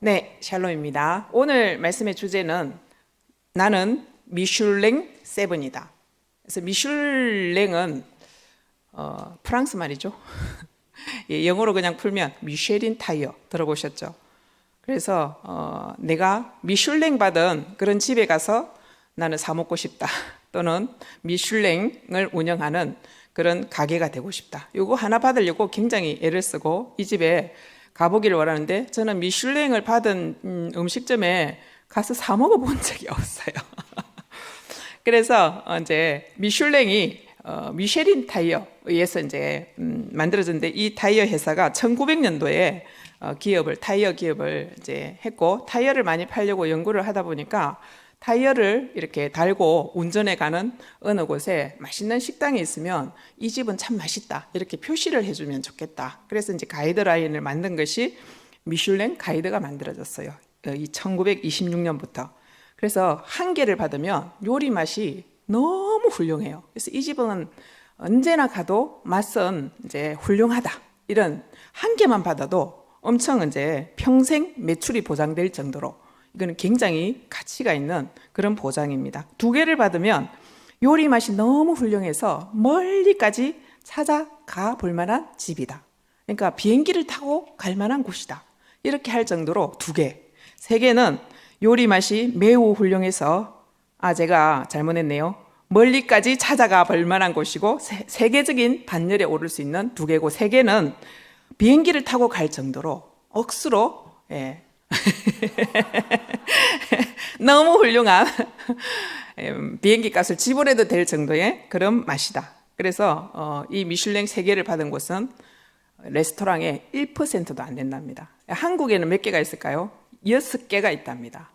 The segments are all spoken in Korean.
네, 샬롬입니다. 오늘 말씀의 주제는 나는 미슐랭 세븐이다. 그래서 미슐랭은 프랑스 말이죠. 예, 영어로 그냥 풀면 미쉐린 타이어 들어보셨죠? 그래서 내가 미슐랭 받은 그런 집에 가서 나는 사 먹고 싶다. 또는 미슐랭을 운영하는 그런 가게가 되고 싶다. 이거 하나 받으려고 굉장히 애를 쓰고 이 집에 가보기를 원하는데 저는 미슐랭을 받은 음식점에 가서 사 먹어본 적이 없어요. 그래서 이제 미슐랭이 미쉐린 타이어에 의해서 이제 만들어졌는데 이 타이어 회사가 1900년도에 타이어 기업을 이제 했고 타이어를 많이 팔려고 연구를 하다 보니까 타이어를 이렇게 달고 운전해 가는 어느 곳에 맛있는 식당이 있으면 이 집은 참 맛있다 이렇게 표시를 해주면 좋겠다. 그래서 이제 가이드라인을 만든 것이 미슐랭 가이드가 만들어졌어요. 이 1926년부터. 그래서 한 개를 받으면 요리 맛이 너무 훌륭해요. 그래서 이 집은 언제나 가도 맛은 이제 훌륭하다. 이런 한 개만 받아도 엄청 이제 평생 매출이 보장될 정도로 이거는 굉장히 가치가 있는 그런 보장입니다. 두 개를 받으면 요리 맛이 너무 훌륭해서 멀리까지 찾아가 볼 만한 집이다. 그러니까 비행기를 타고 갈 만한 곳이다. 이렇게 할 정도로 두 개. 세 개는 요리 맛이 매우 훌륭해서 제가 잘못했네요. 멀리까지 찾아가 볼 만한 곳이고 세계적인 반열에 오를 수 있는 두 개고 세 개는 비행기를 타고 갈 정도로 억수로 너무 훌륭한 비행기 값을 지불해도 될 정도의 그런 맛이다. 그래서 이 미슐랭 3개를 받은 곳은 레스토랑에 1%도 안 된답니다. 한국에는 몇 개가 있을까요? 6개가 있답니다.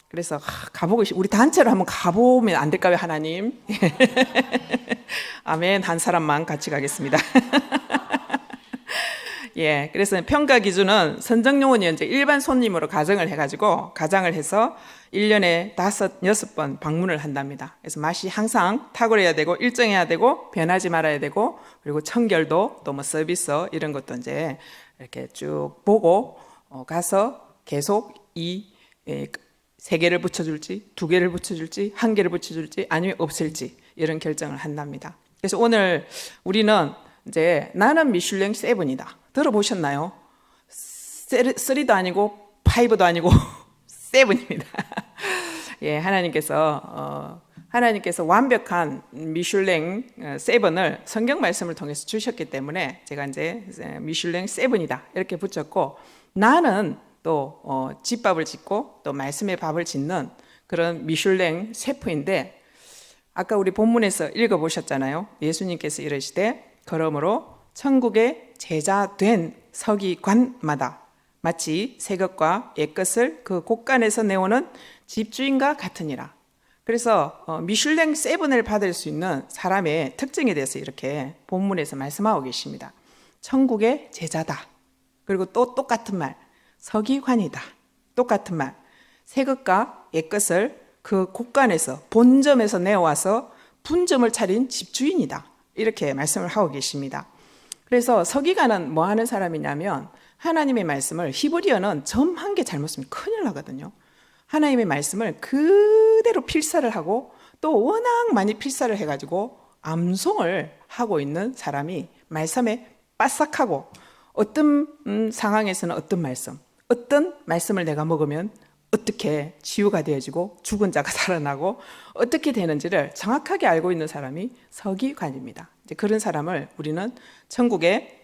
그래서 가보고 우리 단체로 한번 가보면 안 될까요, 하나님? 아멘. 한 사람만 같이 가겠습니다. 예, 그래서 평가 기준은 선정 요원이 이제 일반 손님으로 가정을 해서 1년에 5, 6번 방문을 한답니다. 그래서 맛이 항상 탁월해야 되고 일정해야 되고 변하지 말아야 되고 그리고 청결도 또 뭐 서비스 이런 것도 이제 이렇게 쭉 보고 가서 계속 이 3개를 붙여줄지 2개를 붙여줄지 1개를 붙여줄지 아니면 없앨지 이런 결정을 한답니다. 그래서 오늘 우리는 이제 나는 미슐랭 7이다. 들어보셨나요? 3도 아니고 5도 아니고 7입니다. 예, 하나님께서 완벽한 미슐랭 7을 성경 말씀을 통해서 주셨기 때문에 제가 이제 미슐랭 7이다 이렇게 붙였고 나는 또 집밥을 짓고 또 말씀의 밥을 짓는 그런 미슐랭 셰프인데 아까 우리 본문에서 읽어보셨잖아요. 예수님께서 이르시되 그러므로 천국의 제자 된 서기관마다 마치 새 것과 옛 것을 그 곳간에서 내오는 집주인과 같으니라. 그래서 미슐랭 7을 받을 수 있는 사람의 특징에 대해서 이렇게 본문에서 말씀하고 계십니다. 천국의 제자다. 그리고 또 똑같은 말 서기관이다. 똑같은 말 새 것과 옛 것을 그 곳간에서 본점에서 내어와서 분점을 차린 집주인이다. 이렇게 말씀을 하고 계십니다. 그래서 서기관은 뭐 하는 사람이냐면 하나님의 말씀을 히브리어는 점 한 개 잘못 쓰면 큰일 나거든요. 하나님의 말씀을 그대로 필사를 하고 또 워낙 많이 필사를 해가지고 암송을 하고 있는 사람이 말씀에 빠삭하고 어떤 상황에서는 어떤 말씀을 내가 먹으면 어떻게 치유가 되어지고 죽은 자가 살아나고 어떻게 되는지를 정확하게 알고 있는 사람이 서기관입니다. 이제 그런 사람을 우리는 천국의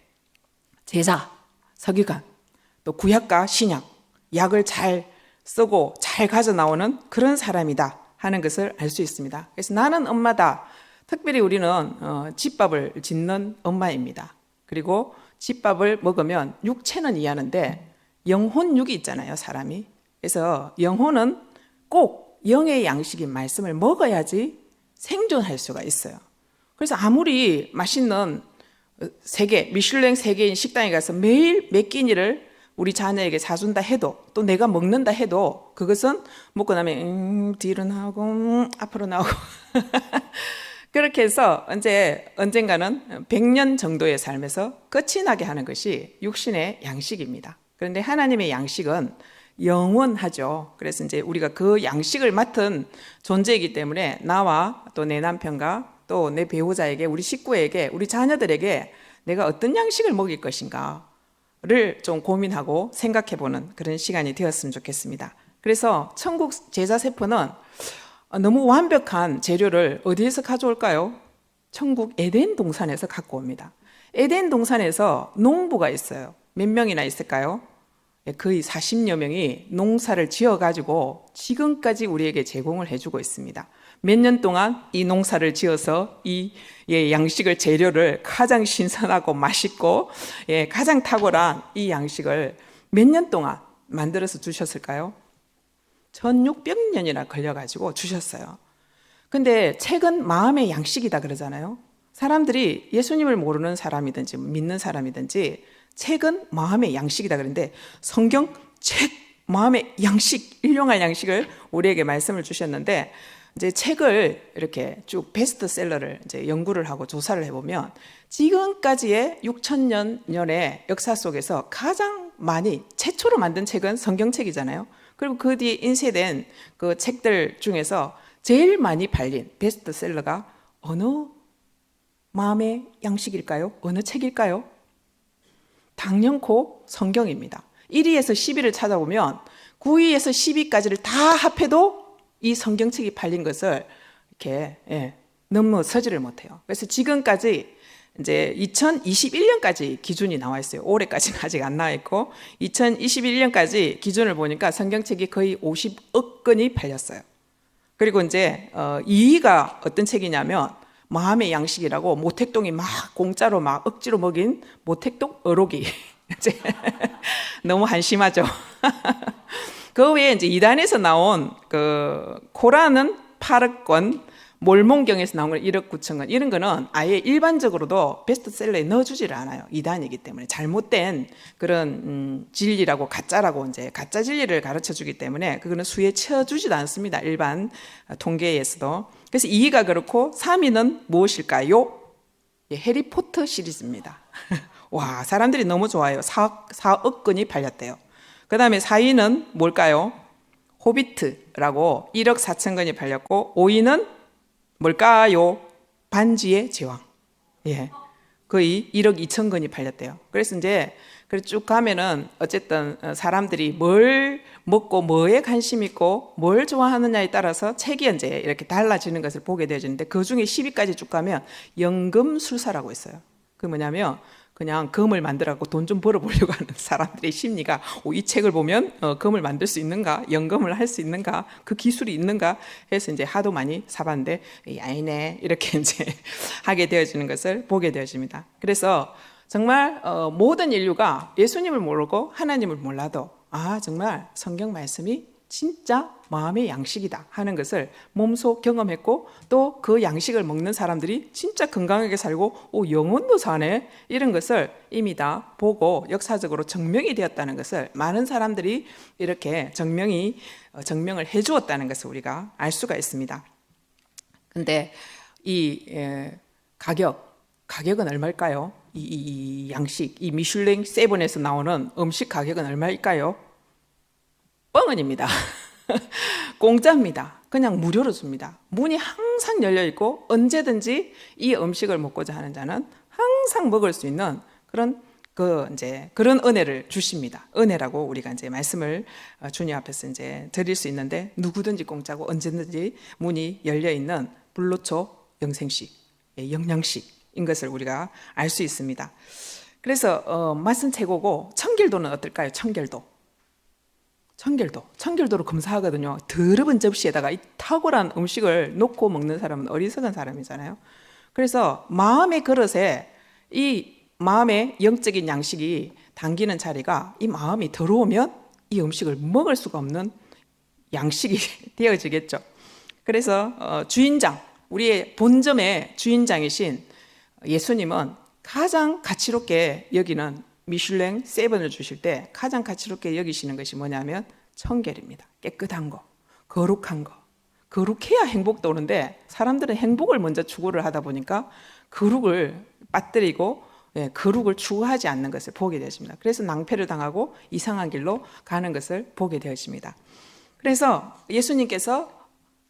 제자, 서기관, 또 구약과 신약, 약을 잘 쓰고 잘 가져 나오는 그런 사람이다 하는 것을 알 수 있습니다. 그래서 나는 엄마다. 특별히 우리는 집밥을 짓는 엄마입니다. 그리고 집밥을 먹으면 육체는 이해하는데 영혼육이 있잖아요, 사람이. 그래서 영혼은 꼭 영의 양식인 말씀을 먹어야지 생존할 수가 있어요. 그래서 아무리 맛있는 미슐랭 3개인 식당에 가서 매일 몇 끼니를 우리 자녀에게 사준다 해도 또 내가 먹는다 해도 그것은 먹고 나면 뒤로 나오고 앞으로 나오고 그렇게 해서 언젠가는 100년 정도의 삶에서 끝이 나게 하는 것이 육신의 양식입니다. 그런데 하나님의 양식은 영원하죠. 그래서 이제 우리가 그 양식을 맡은 존재이기 때문에 나와 또 내 남편과 또 내 배우자에게, 우리 식구에게, 우리 자녀들에게 내가 어떤 양식을 먹일 것인가를 좀 고민하고 생각해보는 그런 시간이 되었으면 좋겠습니다. 그래서 천국 제자 세포는 너무 완벽한 재료를 어디에서 가져올까요? 천국 에덴 동산에서 갖고 옵니다. 에덴 동산에서 농부가 있어요. 몇 명이나 있을까요? 거의 40여 명이 농사를 지어가지고 지금까지 우리에게 제공을 해주고 있습니다. 몇 년 동안 이 농사를 지어서 이 양식을, 재료를 가장 신선하고 맛있고 가장 탁월한 이 양식을 몇 년 동안 만들어서 주셨을까요? 1600년이나 걸려가지고 주셨어요. 근데 책은 마음의 양식이다 그러잖아요. 사람들이 예수님을 모르는 사람이든지 믿는 사람이든지 책은 마음의 양식이다 그러는데 성경 책, 마음의 양식, 일용할 양식을 우리에게 말씀을 주셨는데 이제 책을 이렇게 쭉 베스트셀러를 이제 연구를 하고 조사를 해보면 지금까지의 6,000년의 역사 속에서 가장 많이 최초로 만든 책은 성경책이잖아요. 그리고 그 뒤에 인쇄된 그 책들 중에서 제일 많이 팔린 베스트셀러가 어느 마음의 양식일까요? 어느 책일까요? 당연코 성경입니다. 1위에서 10위를 찾아보면 9위에서 10위까지를 다 합해도 이 성경책이 팔린 것을 이렇게 너무 서지를 못해요. 그래서 지금까지 이제 2021년까지 기준이 나와 있어요. 올해까지는 아직 안 나와 있고 2021년까지 기준을 보니까 성경책이 거의 50억 건이 팔렸어요. 그리고 이제 2위가 어떤 책이냐면 마음의 양식이라고 모택동이 막 공짜로 막 억지로 먹인 모택동 어록이 너무 한심하죠. 그 외에 이제 이단에서 나온 그 코란은 8억 권, 몰몬경에서 나온 건 1억 9천 건, 이런 거는 아예 일반적으로도 베스트셀러에 넣어주지를 않아요. 이단이기 때문에 잘못된 그런 진리라고 가짜라고 이제 가짜 진리를 가르쳐 주기 때문에 그거는 수에 쳐주지도 않습니다. 일반 통계에서도. 그래서 2위가 그렇고 3위는 무엇일까요? 해리포터 시리즈입니다. 와, 사람들이 너무 좋아해요. 4억 건이 팔렸대요. 그 다음에 4위는 뭘까요? 호비트라고 1억 4천 건이 팔렸고 5위는 뭘까요? 반지의 제왕. 거의 1억 2천 건이 팔렸대요. 그래서 이제 쭉 가면은 어쨌든 사람들이 뭘 먹고 뭐에 관심 있고 뭘 좋아하느냐에 따라서 책이 이제 이렇게 달라지는 것을 보게 되어지는데 그 중에 10위까지 쭉 가면 연금술사라고 있어요. 그 뭐냐면 그냥 금을 만들어갖고 돈 좀 벌어보려고 하는 사람들의 심리가 이 책을 보면 금을 만들 수 있는가, 연금을 할 수 있는가, 그 기술이 있는가 해서 이제 하도 많이 사봤는데 아니네 이렇게 이제 하게 되어지는 것을 보게 되어집니다. 그래서 정말 모든 인류가 예수님을 모르고 하나님을 몰라도 정말 성경 말씀이 진짜 마음의 양식이다 하는 것을 몸소 경험했고 또 그 양식을 먹는 사람들이 진짜 건강하게 살고 영혼도 사네 이런 것을 이미 다 보고 역사적으로 증명이 되었다는 것을 많은 사람들이 이렇게 증명을 해 주었다는 것을 우리가 알 수가 있습니다. 근데 이 가격은 얼마일까요? 이 양식, 이 미슐랭 세븐에서 나오는 음식 가격은 얼마일까요? 뻥은입니다. 공짜입니다. 그냥 무료로 줍니다. 문이 항상 열려 있고 언제든지 이 음식을 먹고자 하는 자는 항상 먹을 수 있는 그런 은혜를 주십니다. 은혜라고 우리가 이제 말씀을 주님 앞에서 이제 드릴 수 있는데 누구든지 공짜고 언제든지 문이 열려 있는 불로초 영생식, 영양식인 것을 우리가 알 수 있습니다. 그래서 맛은 최고고 청결도는 어떨까요? 청결도로 검사하거든요. 더러운 접시에다가 이 탁월한 음식을 놓고 먹는 사람은 어리석은 사람이잖아요. 그래서 마음의 그릇에 이 마음의 영적인 양식이 담기는 자리가 이 마음이 더러우면 이 음식을 먹을 수가 없는 양식이 되어지겠죠. 그래서 주인장, 우리의 본점의 주인장이신 예수님은 가장 가치롭게 여기는 미슐랭 세븐을 주실 때 가장 가치롭게 여기시는 것이 뭐냐면 청결입니다. 깨끗한 거, 거룩한 거. 거룩해야 행복도 오는데 사람들은 행복을 먼저 추구를 하다 보니까 거룩을 빠뜨리고 거룩을 추구하지 않는 것을 보게 되어집니다. 그래서 낭패를 당하고 이상한 길로 가는 것을 보게 되어집니다. 그래서 예수님께서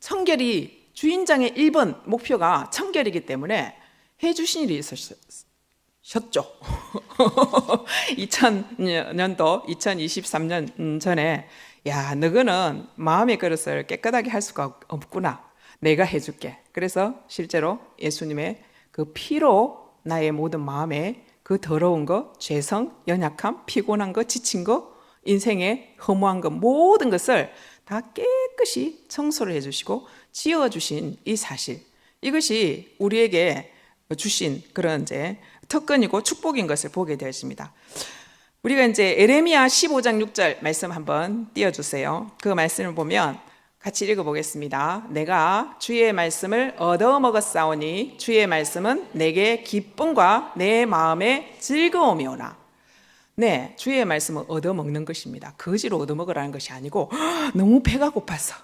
청결이 주인장의 1번 목표가 청결이기 때문에 해주신 일이 있으셨죠. 2000년도 2023년 전에 야, 너희는 마음의 그릇을 깨끗하게 할 수가 없구나. 내가 해줄게. 그래서 실제로 예수님의 그 피로 나의 모든 마음에 그 더러운 거, 죄성, 연약함, 피곤한 거, 지친 거, 인생의 허무한 거 모든 것을 다 깨끗이 청소를 해주시고 지어주신 이 사실, 이것이 우리에게 주신 그런 이제 특권이고 축복인 것을 보게 되었습니다. 우리가 이제 에레미야 15장 6절 말씀 한번 띄워주세요. 그 말씀을 보면 같이 읽어보겠습니다. 내가 주의 말씀을 얻어먹었사오니 주의 말씀은 내게 기쁨과 내 마음의 즐거움이오나. 네, 주의 말씀을 얻어먹는 것입니다. 거지로 얻어먹으라는 것이 아니고 너무 배가 고파서,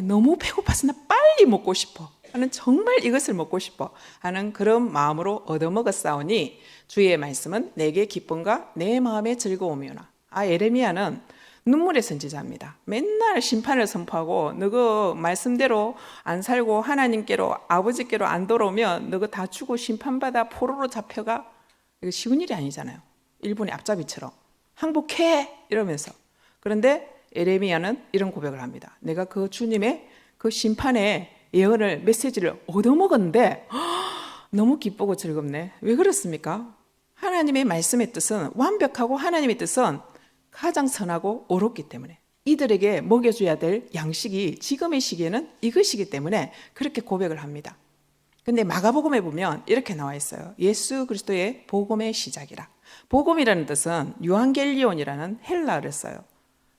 너무 배고파서 나 빨리 먹고 싶어 하는, 정말 이것을 먹고 싶어 하는 그런 마음으로 얻어먹었사오니 주의 말씀은 내게 기쁨과 내 마음의 즐거움이오나. 에레미야는 눈물의 선지자입니다. 맨날 심판을 선포하고 너그 말씀대로 안 살고 하나님께로, 아버지께로 안 돌아오면 너그 다 죽고 심판받아 포로로 잡혀가. 이거 쉬운 일이 아니잖아요. 일본의 앞잡이처럼 항복해 이러면서. 그런데 에레미야는 이런 고백을 합니다. 내가 그 주님의 그 심판의 예언을, 메시지를 얻어먹었는데 너무 기쁘고 즐겁네. 왜 그렇습니까? 하나님의 말씀의 뜻은 완벽하고 하나님의 뜻은 가장 선하고 옳았기 때문에, 이들에게 먹여줘야 될 양식이 지금의 시기에는 이것이기 때문에 그렇게 고백을 합니다. 근데 마가복음에 보면 이렇게 나와 있어요. 예수 그리스도의 복음의 시작이라. 복음이라는 뜻은 유앙겔리온이라는 헬라어를 써요.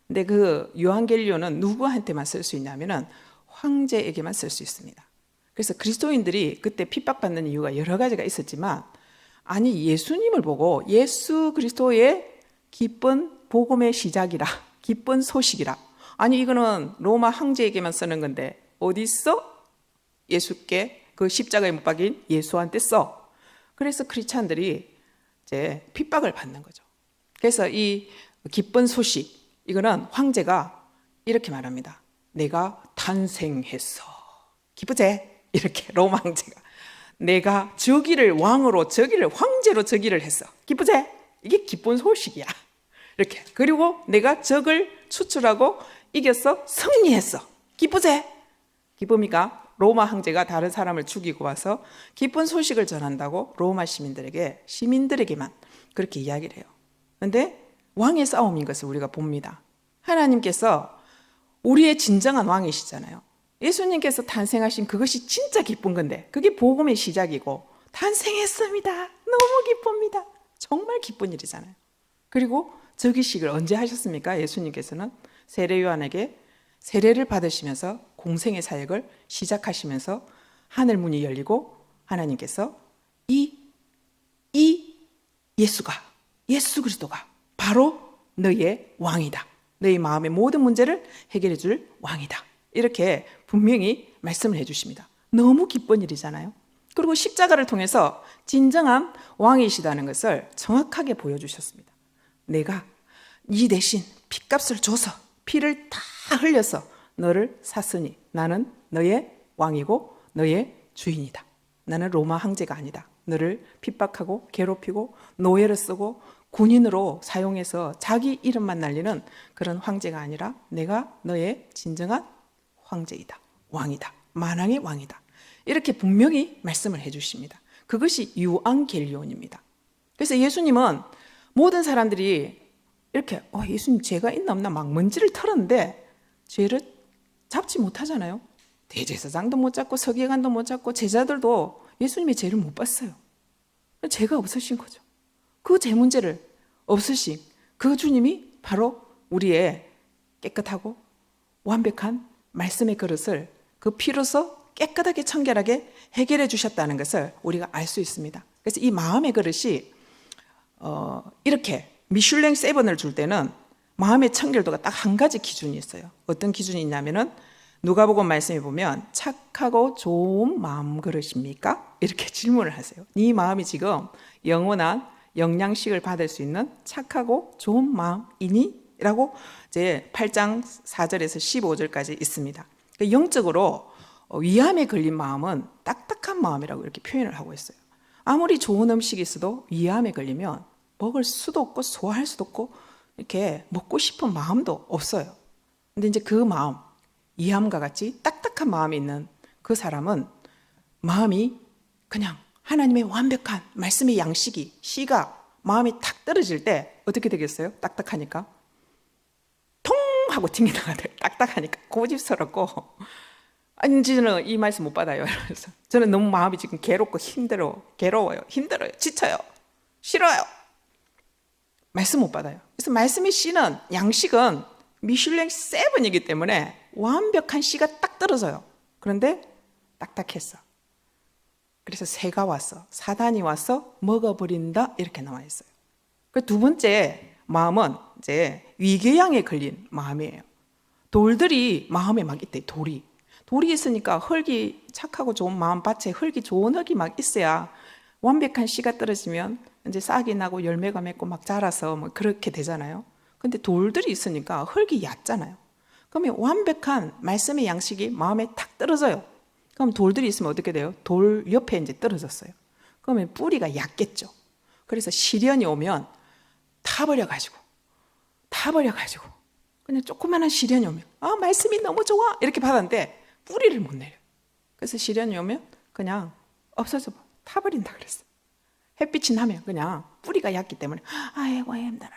근데 그 유앙겔리온은 누구한테만 쓸 수 있냐면은 황제에게만 쓸 수 있습니다. 그래서 그리스도인들이 그때 핍박받는 이유가 여러 가지가 있었지만, 아니 예수님을 보고 예수 그리스도의 기쁜 복음의 시작이라, 기쁜 소식이라. 아니 이거는 로마 황제에게만 쓰는 건데 어디 있어? 예수께 그 십자가에 못 박인 예수한테 써. 그래서 크리스찬들이 이제 핍박을 받는 거죠. 그래서 이 기쁜 소식, 이거는 황제가 이렇게 말합니다. 내가 탄생했어. 기쁘지? 이렇게 로마 황제가. 내가 저기를 왕으로, 저기를 황제로 저기를 했어. 기쁘지? 이게 기쁜 소식이야. 이렇게. 그리고 내가 적을 추출하고 이겼어. 승리했어. 기쁘지? 기쁨이가 로마 황제가 다른 사람을 죽이고 와서 기쁜 소식을 전한다고 로마 시민들에게만 그렇게 이야기를 해요. 그런데 왕의 싸움인 것을 우리가 봅니다. 하나님께서 우리의 진정한 왕이시잖아요. 예수님께서 탄생하신 그것이 진짜 기쁜 건데, 그게 복음의 시작이고, 탄생했습니다. 너무 기쁩니다. 정말 기쁜 일이잖아요. 그리고 즉위식을 언제 하셨습니까? 예수님께서는 세례 요한에게 세례를 받으시면서 공생의 사역을 시작하시면서 하늘 문이 열리고 하나님께서 이 예수가, 예수 그리스도가 바로 너의 왕이다. 너의 마음의 모든 문제를 해결해 줄 왕이다. 이렇게 분명히 말씀을 해주십니다. 너무 기쁜 일이잖아요. 그리고 십자가를 통해서 진정한 왕이시다는 것을 정확하게 보여주셨습니다. 내가 네 대신 핏값을 줘서, 피를 다 흘려서 너를 샀으니 나는 너의 왕이고 너의 주인이다. 나는 로마 황제가 아니다. 너를 핍박하고 괴롭히고 노예를 쓰고 군인으로 사용해서 자기 이름만 날리는 그런 황제가 아니라 내가 너의 진정한 황제이다. 왕이다. 만왕의 왕이다. 이렇게 분명히 말씀을 해주십니다. 그것이 유앙겔리온입니다. 그래서 예수님은 모든 사람들이 이렇게 예수님 죄가 있나 없나 막 먼지를 털었는데 죄를 잡지 못하잖아요. 대제사장도 못 잡고 서기관도 못 잡고 제자들도 예수님의 죄를 못 봤어요. 죄가 없으신 거죠. 그 죄 문제를 없으신 그 주님이 바로 우리의 깨끗하고 완벽한 말씀의 그릇을 그 피로서 깨끗하게 청결하게 해결해 주셨다는 것을 우리가 알 수 있습니다. 그래서 이 마음의 그릇이 이렇게 미슐랭 세븐을 줄 때는 마음의 청결도가 딱 한 가지 기준이 있어요. 어떤 기준이 있냐면은 누가복음 말씀에 보면 착하고 좋은 마음 그릇입니까? 이렇게 질문을 하세요. 네 마음이 지금 영원한 영양식을 받을 수 있는 착하고 좋은 마음이니? 라고 이제 8장 4절에서 15절까지 있습니다. 영적으로 위암에 걸린 마음은 딱딱한 마음이라고 이렇게 표현을 하고 있어요. 아무리 좋은 음식이 있어도 위암에 걸리면 먹을 수도 없고 소화할 수도 없고 이렇게 먹고 싶은 마음도 없어요. 근데 이제 그 마음, 위암과 같이 딱딱한 마음이 있는 그 사람은 마음이 그냥 하나님의 완벽한 말씀의 양식이 씨가 마음이 탁 떨어질 때 어떻게 되겠어요? 딱딱하니까 통 하고 튕겨나가야 돼요. 딱딱하니까 고집스럽고 아니 저는 이 말씀 못 받아요. 그래서 저는 너무 마음이 지금 괴롭고 괴로워요, 힘들어요, 지쳐요, 싫어요. 말씀 못 받아요. 그래서 말씀의 씨는 양식은 미슐랭 7이기 때문에 완벽한 씨가 딱 떨어져요. 그런데 딱딱했어. 그래서 새가 왔어, 사단이 와서 먹어버린다 이렇게 나와 있어요. 그 두 번째 마음은 이제 위궤양에 걸린 마음이에요. 돌들이 마음에 막 있대. 돌이 있으니까 흙이 착하고 좋은 마음밭에 흙이 좋은 흙이 막 있어야 완벽한 씨가 떨어지면 이제 싹이 나고 열매가 맺고 막 자라서 뭐 그렇게 되잖아요. 근데 돌들이 있으니까 흙이 얕잖아요. 그러면 완벽한 말씀의 양식이 마음에 탁 떨어져요. 그럼 돌들이 있으면 어떻게 돼요? 돌 옆에 이제 떨어졌어요. 그러면 뿌리가 얕겠죠. 그래서 시련이 오면 타버려가지고 그냥 조그마한 시련이 오면 말씀이 너무 좋아 이렇게 받았는데 뿌리를 못 내려. 그래서 시련이 오면 그냥 없어져 타버린다 그랬어. 햇빛이 나면 그냥 뿌리가 얕기 때문에 아이고 힘들어라.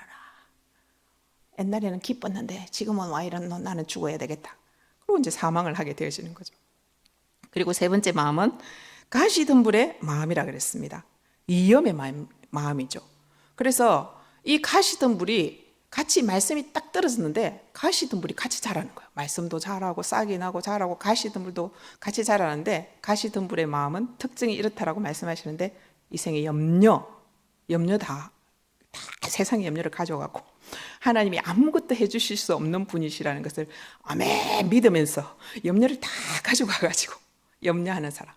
옛날에는 기뻤는데 지금은 와 이러노, 나는 죽어야 되겠다. 그리고 이제 사망을 하게 되어지는 거죠. 그리고 세 번째 마음은 가시덤불의 마음이라 그랬습니다. 위험의 마음이죠. 그래서 이 가시덤불이 같이 말씀이 딱 떨어졌는데 가시덤불이 같이 자라는 거예요. 말씀도 자라고 싹이 나고 자라고 가시덤불도 같이 자라는데 가시덤불의 마음은 특징이 이렇다라고 말씀하시는데 이 생의 염려 다 세상의 염려를 가져가고 하나님이 아무것도 해주실 수 없는 분이시라는 것을 아멘 믿으면서 염려를 다 가져가가지고 염려하는 사람.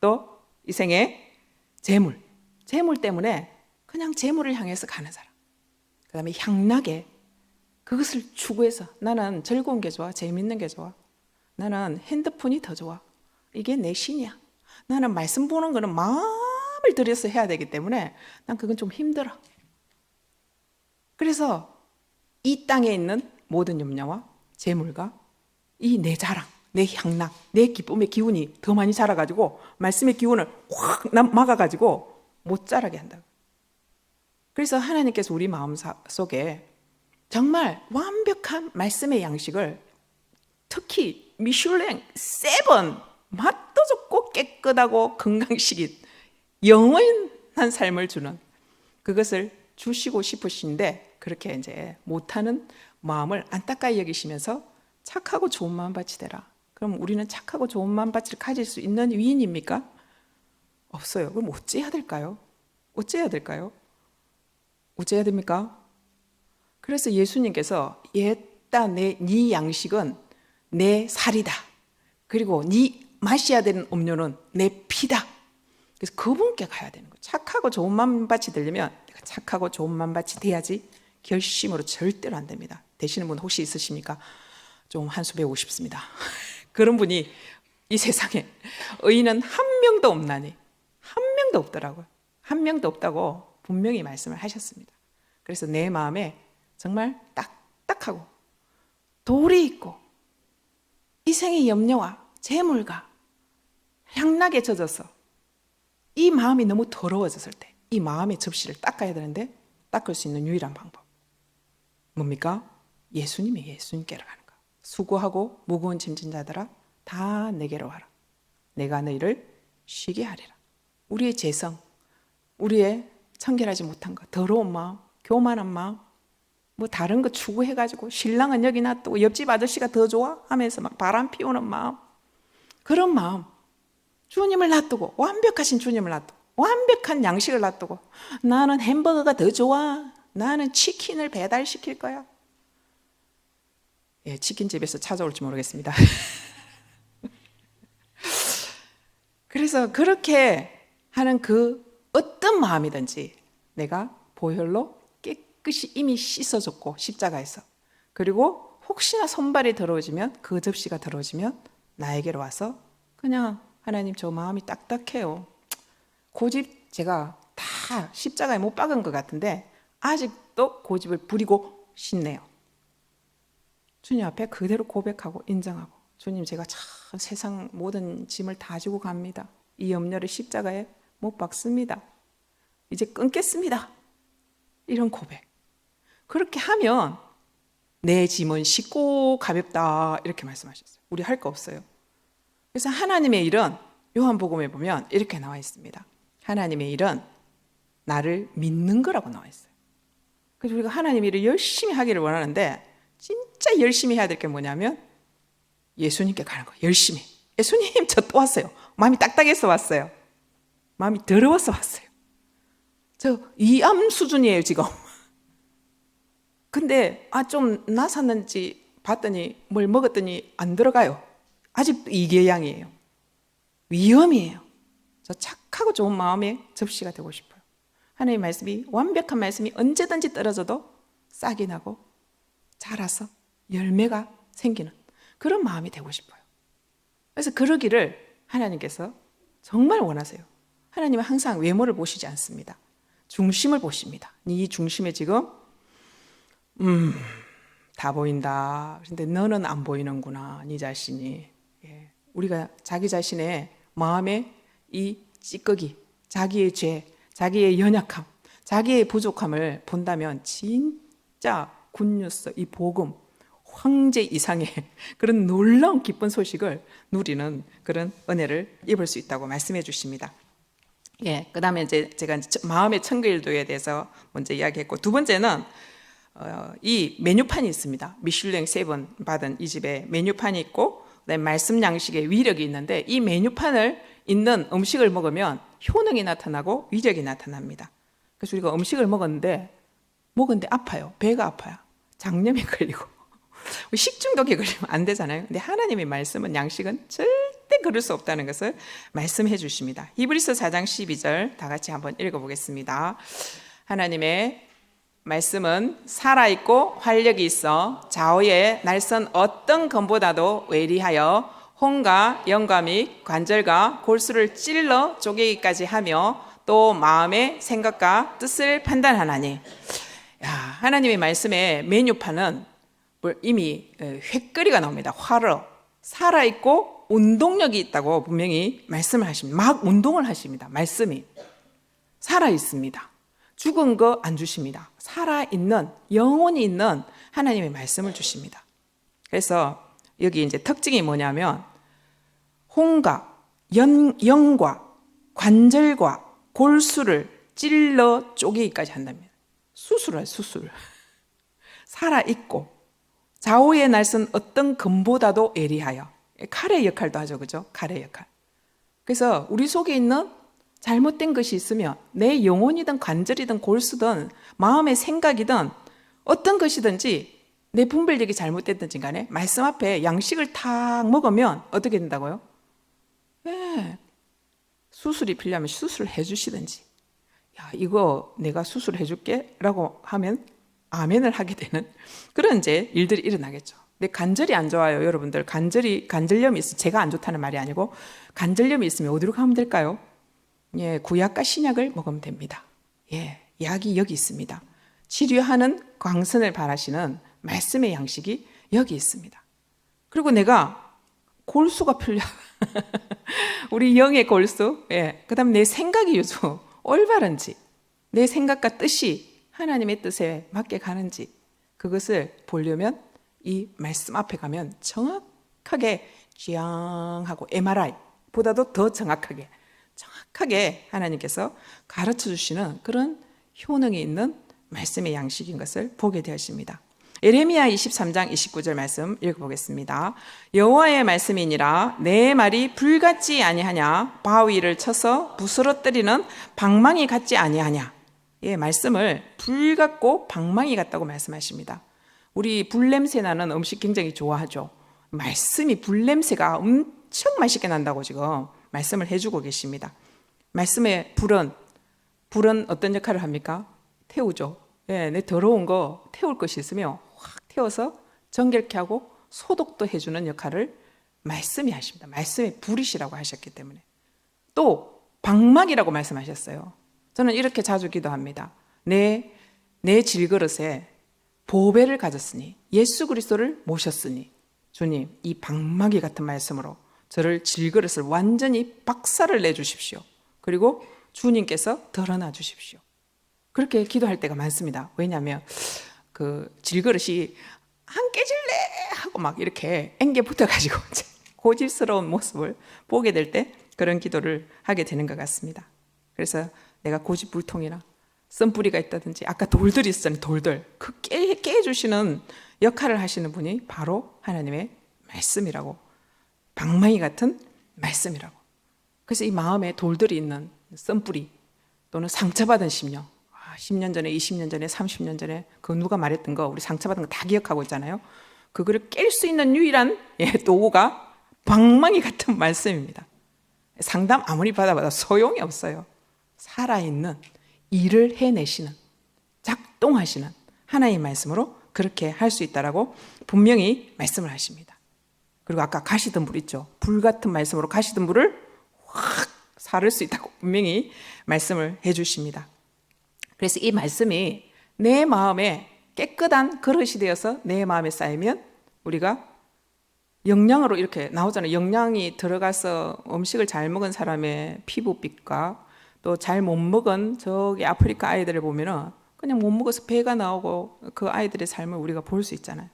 또 이 생의 재물 때문에 그냥 재물을 향해서 가는 사람. 그 다음에 향락에 그것을 추구해서 나는 즐거운 게 좋아, 재밌는 게 좋아, 나는 핸드폰이 더 좋아, 이게 내 신이야, 나는 말씀 보는 거는 마음을 들여서 해야 되기 때문에 난 그건 좀 힘들어. 그래서 이 땅에 있는 모든 염려와 재물과 이 내 자랑, 내 향락, 내 기쁨의 기운이 더 많이 자라가지고 말씀의 기운을 확 막아가지고 못 자라게 한다. 그래서 하나님께서 우리 마음 속에 정말 완벽한 말씀의 양식을 특히 미슐랭 7 맛도 좋고 깨끗하고 건강식인 영원한 삶을 주는 그것을 주시고 싶으신데 그렇게 이제 못하는 마음을 안타까이 여기시면서 착하고 좋은 마음밭이 되라. 그럼 우리는 착하고 좋은 마음밭을 가질 수 있는 위인입니까? 없어요. 그럼 어찌해야 될까요? 어째야 됩니까? 그래서 예수님께서 옛다 네 양식은 내 살이다. 그리고 네 마셔야 되는 음료는 내 피다. 그래서 그분께 가야 되는 거예요. 착하고 좋은 마음밭이 되려면 내가 착하고 좋은 마음밭이 돼야지 결심으로 절대로 안 됩니다. 되시는 분 혹시 있으십니까? 좀 한 수 배우고 싶습니다. 그런 분이 이 세상에 의인은 한 명도 없나니 한 명도 없더라고요. 한 명도 없다고 분명히 말씀을 하셨습니다. 그래서 내 마음에 정말 딱딱하고 돌이 있고 이 생의 염려와 재물과 향락에 젖어서 이 마음이 너무 더러워졌을 때 이 마음의 접시를 닦아야 되는데 닦을 수 있는 유일한 방법 뭡니까? 예수님께로 가는 거. 수고하고 무거운 짐진 자들아 다 내게로 와라. 내가 너희를 쉬게 하리라. 우리의 재성, 우리의 청결하지 못한 것, 더러운 마음, 교만한 마음, 뭐 다른 거 추구해가지고 신랑은 여기 놔두고 옆집 아저씨가 더 좋아 하면서 막 바람 피우는 마음, 그런 마음, 주님을 놔두고 완벽하신 주님을 놔두고 완벽한 양식을 놔두고 나는 햄버거가 더 좋아, 나는 치킨을 배달시킬 거야. 예, 치킨집에서 찾아올지 모르겠습니다. 그래서 그렇게 하는 그 어떤 마음이든지 내가 보혈로 깨끗이 이미 씻어줬고 십자가에서, 그리고 혹시나 손발이 더러워지면, 그 접시가 더러워지면 나에게로 와서 그냥 하나님 저 마음이 딱딱해요. 고집 제가 다 십자가에 못 박은 것 같은데 아직도 고집을 부리고 싶네요. 주님 앞에 그대로 고백하고 인정하고, 주님 제가 참 세상 모든 짐을 다 지고 갑니다. 이 염려를 십자가에 못 박습니다. 이제 끊겠습니다. 이런 고백. 그렇게 하면 내 짐은 쉽고 가볍다 이렇게 말씀하셨어요. 우리 할 거 없어요. 그래서 하나님의 일은 요한복음에 보면 이렇게 나와 있습니다. 하나님의 일은 나를 믿는 거라고 나와 있어요. 그래서 우리가 하나님의 일을 열심히 하기를 원하는데 진짜 열심히 해야 될 게 뭐냐면 예수님께 가는 거예요. 열심히. 예수님 저 또 왔어요. 마음이 딱딱해서 왔어요. 마음이 더러워서 왔어요. 저 이암 수준이에요 지금. 근데 좀 나섰는지 봤더니 뭘 먹었더니 안 들어가요. 아직도 이계양이에요. 위험이에요. 저 착하고 좋은 마음의 접시가 되고 싶어요. 하나님의 말씀이, 완벽한 말씀이 언제든지 떨어져도 싹이 나고 자라서 열매가 생기는 그런 마음이 되고 싶어요. 그래서 그러기를 하나님께서 정말 원하세요. 하나님은 항상 외모를 보시지 않습니다. 중심을 보십니다. 이 중심에 지금 다 보인다. 그런데 너는 안 보이는구나. 네 자신이. 예. 우리가 자기 자신의 마음의 이 찌꺼기, 자기의 죄, 자기의 연약함, 자기의 부족함을 본다면 진짜 굿뉴스, 이 복음, 황제 이상의 그런 놀라운 기쁜 소식을 누리는 그런 은혜를 입을 수 있다고 말씀해 주십니다. 예, 그 다음에 이제 제가 마음의 청결도에 대해서 먼저 이야기했고, 두 번째는 이 메뉴판이 있습니다. 미슐랭 3번 받은 이 집에 메뉴판이 있고, 그다음에 말씀 양식의 위력이 있는데, 이 메뉴판을 있는 음식을 먹으면 효능이 나타나고 위력이 나타납니다. 그래서 우리가 음식을 먹었는데 아파요. 배가 아파요. 장염이 걸리고 식중독이 걸리면 안 되잖아요. 근데 하나님의 말씀은, 양식은 절대 그럴 수 없다는 것을 말씀해 주십니다. 히브리서 4장 12절 다 같이 한번 읽어보겠습니다. 하나님의 말씀은 살아있고 활력이 있어 좌우의 날선 어떤 검보다도 외리하여 혼과 영과 및 관절과 골수를 찔러 쪼개기까지 하며 또 마음의 생각과 뜻을 판단하나니. 하나님의 말씀의 메뉴판은 이미 횟거리가 나옵니다. 화로 살아있고 운동력이 있다고 분명히 말씀을 하십니다. 막 운동을 하십니다. 말씀이 살아있습니다. 죽은 거 안 주십니다. 살아있는, 영혼이 있는 하나님의 말씀을 주십니다. 그래서 여기 이제 특징이 뭐냐면, 혼과 영과 관절과 골수를 찔러 쪼개기까지 한답니다. 수술을. 살아있고 좌우의 날선 어떤 검보다도 예리하여. 칼의 역할도 하죠. 그죠? 칼의 역할. 그래서 우리 속에 있는 잘못된 것이 있으면 내 영혼이든 관절이든 골수든 마음의 생각이든 어떤 것이든지 내 분별력이 잘못됐든지 간에 말씀 앞에 양식을 탁 먹으면 어떻게 된다고요? 수술이 필요하면 수술을 해주시든지, 이거 내가 수술해 줄게 라고 하면 아멘을 하게 되는 그런 이제 일들이 일어나겠죠. 근데 관절이 안 좋아요. 여러분들 관절염이 있으면, 제가 안 좋다는 말이 아니고 관절염이 있으면 어디로 가면 될까요? 구약과 신약을 먹으면 됩니다. 약이 여기 있습니다. 치료하는 광선을 바라시는 말씀의 양식이 여기 있습니다. 그리고 내가 골수가 풀려. 우리 영의 골수. 그 다음 내 생각이 요즘 올바른지, 내 생각과 뜻이 하나님의 뜻에 맞게 가는지, 그것을 보려면 이 말씀 앞에 가면 정확하게 쥐양하고 MRI보다도 더 정확하게 하나님께서 가르쳐 주시는 그런 효능이 있는 말씀의 양식인 것을 보게 되었습니다. 예레미야 23장 29절 말씀 읽어보겠습니다. 여호와의 말씀이니라 내 말이 불같지 아니하냐, 바위를 쳐서 부스러뜨리는 방망이 같지 아니하냐. 말씀을 불 같고 방망이 같다고 말씀하십니다. 우리 불냄새 나는 음식 굉장히 좋아하죠. 말씀이 불냄새가 엄청 맛있게 난다고 지금 말씀을 해주고 계십니다. 말씀의 불은 불은 어떤 역할을 합니까? 태우죠. 예, 내 더러운 거 태울 것이 있으면 확 태워서 정결케 하고 소독도 해주는 역할을 말씀이 하십니다. 말씀의 불이시라고 하셨기 때문에. 또 방막이라고 말씀하셨어요. 저는 이렇게 자주 기도합니다. 내 질그릇에 보배를 가졌으니, 예수 그리스도를 모셨으니, 주님 이 방마귀 같은 말씀으로 저를 질그릇을 완전히 박살을 내주십시오. 그리고 주님께서 드러나 주십시오. 그렇게 기도할 때가 많습니다. 왜냐하면 그 질그릇이 안 깨질래 하고 막 이렇게 앵겨 붙어가지고 고집스러운 모습을 보게 될 때 그런 기도를 하게 되는 것 같습니다. 그래서 내가 고집불통이나 쓴뿌리가 있다든지, 아까 돌들이 있었잖아요. 돌들. 그 깨주시는 역할을 하시는 분이 바로 하나님의 말씀이라고, 방망이 같은 말씀이라고. 그래서 이 마음에 돌들이 있는 쓴뿌리 또는 상처받은 심령, 10년 전에, 20년 전에, 30년 전에 그 누가 말했던 거, 우리 상처받은 거 다 기억하고 있잖아요. 그거를 깰 수 있는 유일한 도구가 방망이 같은 말씀입니다. 상담 아무리 받아봐도 소용이 없어요. 살아있는, 일을 해내시는, 작동하시는 하나님의 말씀으로 그렇게 할 수 있다라고 분명히 말씀을 하십니다. 그리고 아까 가시던 불 있죠. 불 같은 말씀으로 가시던 불을 확 사를 수 있다고 분명히 말씀을 해주십니다. 그래서 이 말씀이 내 마음에 깨끗한 그릇이 되어서 내 마음에 쌓이면 우리가 영양으로 이렇게 나오잖아요. 영양이 들어가서 음식을 잘 먹은 사람의 피부빛과 또 잘 못 먹은 저기 아프리카 아이들을 보면은 그냥 못 먹어서 배가 나오고 그 아이들의 삶을 우리가 볼 수 있잖아요.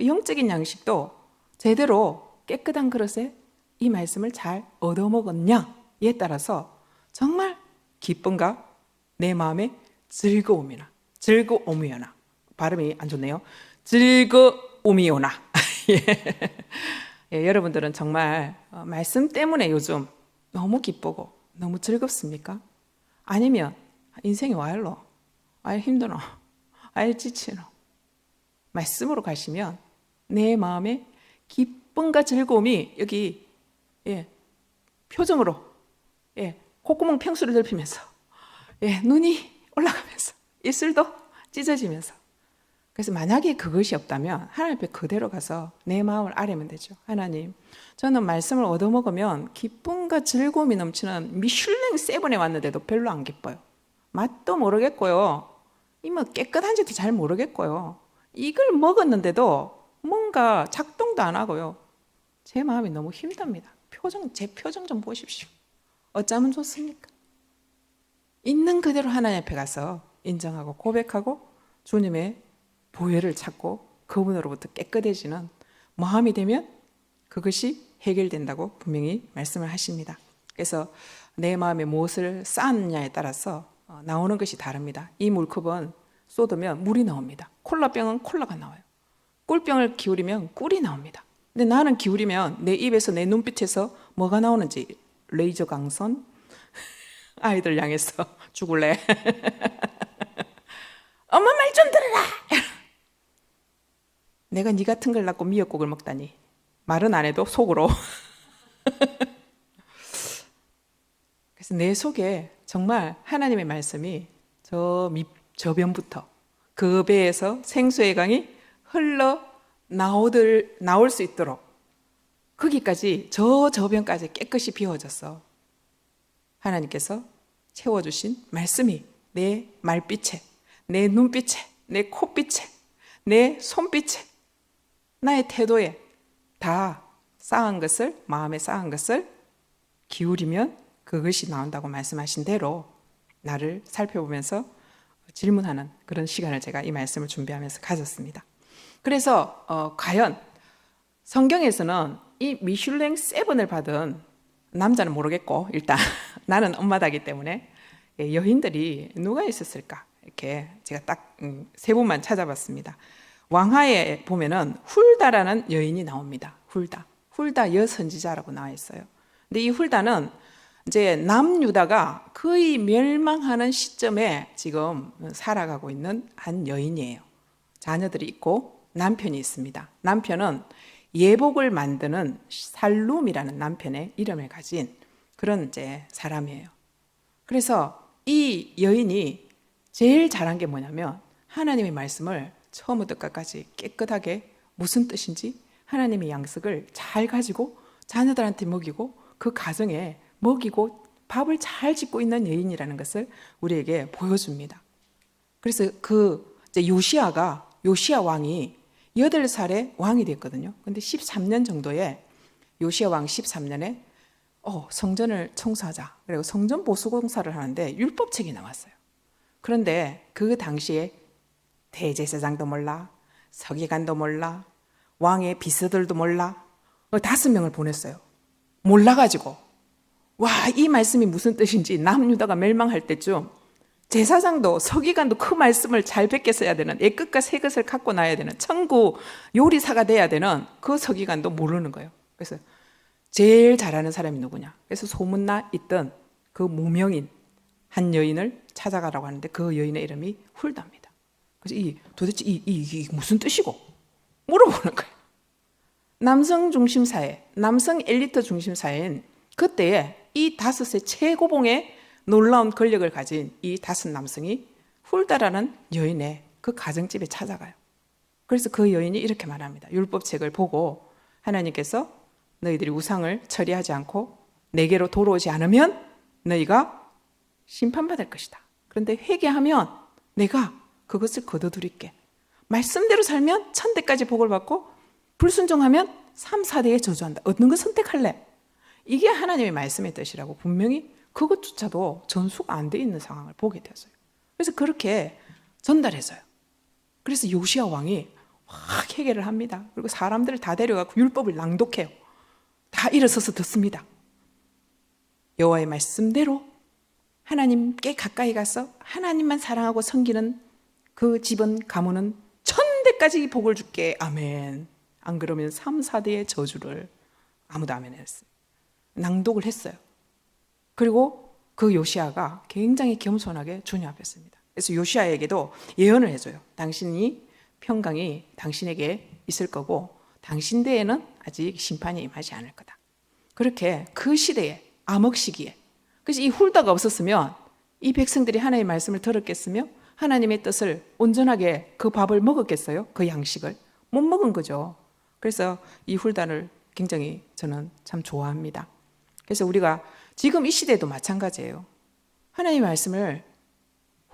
영적인 양식도 제대로 깨끗한 그릇에 이 말씀을 잘 얻어먹었냐에 따라서 정말 기쁨과 내 마음의 즐거움이나 발음이 안 좋네요. 즐거움이오나. 예, 여러분들은 정말 말씀 때문에 요즘 너무 기쁘고 너무 즐겁습니까? 아니면 인생이 와일로, 아예 힘드노, 아예 지치노. 말씀으로 가시면 내 마음의 기쁨과 즐거움이 여기 표정으로 콧구멍 평수를 넓히면서 눈이 올라가면서 입술도 찢어지면서. 그래서 만약에 그것이 없다면 하나님 앞에 그대로 가서 내 마음을 아뢰면 되죠. 하나님, 저는 말씀을 얻어먹으면 기쁨과 즐거움이 넘치는 미슐랭 세븐에 왔는데도 별로 안 기뻐요. 맛도 모르겠고요. 이뭐 깨끗한지도 잘 모르겠고요. 이걸 먹었는데도 뭔가 작동도 안 하고요. 제 마음이 너무 힘듭니다. 제 표정 좀 보십시오. 어쩌면 좋습니까? 있는 그대로 하나님 앞에 가서 인정하고 고백하고 주님의 보혈을 찾고 그분으로부터 깨끗해지는 마음이 되면 그것이 해결된다고 분명히 말씀을 하십니다. 그래서 내 마음에 무엇을 쌓느냐에 따라서 나오는 것이 다릅니다. 이 물컵은 쏟으면 물이 나옵니다. 콜라병은 콜라가 나와요. 꿀병을 기울이면 꿀이 나옵니다. 근데 나는 기울이면 내 입에서 내 눈빛에서 뭐가 나오는지, 레이저 강선, 아이들 향해서 죽을래. 엄마 말 좀 들어라. 내가 네 같은 걸 낳고 미역국을 먹다니. 말은 안 해도 속으로. 그래서 내 속에 정말 하나님의 말씀이 저변부터 그 배에서 생수의 강이 흘러 나올 수 있도록 거기까지 저변까지 깨끗이 비워졌어. 하나님께서 채워주신 말씀이 내 말빛에, 내 눈빛에, 내 콧빛에, 내 손빛에, 나의 태도에 다 쌓은 것을, 마음에 쌓은 것을 기울이면 그것이 나온다고 말씀하신 대로 나를 살펴보면서 질문하는 그런 시간을 제가 이 말씀을 준비하면서 가졌습니다. 그래서 과연 성경에서는 이 미슐랭 세븐을 받은 남자는 모르겠고, 일단 나는 엄마다기 때문에 여인들이 누가 있었을까, 이렇게 제가 딱 세 분만 찾아봤습니다. 왕하에 보면은 훌다라는 여인이 나옵니다. 훌다 여선지자라고 나와 있어요. 근데 이 훌다는 이제 남유다가 거의 멸망하는 시점에 지금 살아가고 있는 한 여인이에요. 자녀들이 있고 남편이 있습니다. 남편은 예복을 만드는 살룸이라는 남편의 이름을 가진 그런 이제 사람이에요. 그래서 이 여인이 제일 잘한 게 뭐냐면 하나님의 말씀을 처음부터 끝까지 깨끗하게 무슨 뜻인지 하나님의 양식을 잘 가지고 자녀들한테 먹이고 그 가정에 먹이고 밥을 잘 짓고 있는 여인이라는 것을 우리에게 보여줍니다. 그래서 이제 요시야 왕이 8살에 왕이 됐거든요. 근데 13년 정도에 요시야 왕 13년에 성전을 청소하자. 그리고 성전 보수 공사를 하는데 율법책이 나왔어요. 그런데 그 당시에 대제사장도 몰라, 서기관도 몰라, 왕의 비서들도 몰라, 5명을 보냈어요. 몰라가지고 이 말씀이 무슨 뜻인지 남유다가 멸망할 때쯤 제사장도 서기관도 그 말씀을 잘 베껴서야 되는, 애끝과 새끝을 갖고 나야 되는 천구 요리사가 돼야 되는 그 서기관도 모르는 거예요. 그래서 제일 잘하는 사람이 누구냐? 그래서 소문나 있던 그 무명인 한 여인을 찾아가라고 하는데 그 여인의 이름이 훌다입니다. 그래서 도대체 이게 무슨 뜻이고? 물어보는 거예요. 남성 중심 사회, 남성 엘리트 중심 사회인 그때에 이 5의 최고봉의 놀라운 권력을 가진 이 5 남성이 훌다라는 여인의 그 가정집에 찾아가요. 그래서 그 여인이 이렇게 말합니다. 율법책을 보고 하나님께서 너희들이 우상을 처리하지 않고 내게로 돌아오지 않으면 너희가 심판받을 것이다. 그런데 회개하면 내가 그것을 거둬들일게. 말씀대로 살면 1000대까지 복을 받고 불순종하면 3, 4대에 저주한다. 어떤 거 선택할래? 이게 하나님의 말씀의 뜻이라고 분명히 그것조차도 전수가 안 돼 있는 상황을 보게 되었어요. 그래서 그렇게 전달했어요. 그래서 요시야 왕이 확 회개를 합니다. 그리고 사람들을 다 데려가고 율법을 낭독해요. 다 일어서서 듣습니다. 여호와의 말씀대로 하나님께 가까이 가서 하나님만 사랑하고 섬기는 그 집은 가문은 1000대까지 복을 줄게. 아멘. 안 그러면 3, 4대의 저주를 아무도 아멘 했어요. 낭독을 했어요. 그리고 그 요시야가 굉장히 겸손하게 주님 앞에 섭니다. 그래서 요시야에게도 예언을 해줘요. 당신이 평강이 당신에게 있을 거고 당신 대에는 아직 심판이 임하지 않을 거다. 그렇게 그 시대에 암흑 시기에 그래서 이 훌다가 없었으면 이 백성들이 하나님의 말씀을 들었겠으며 하나님의 뜻을 온전하게 그 밥을 먹었겠어요? 그 양식을 못 먹은 거죠. 그래서 이 훌다를 굉장히 저는 참 좋아합니다. 그래서 우리가 지금 이 시대도 마찬가지예요. 하나님의 말씀을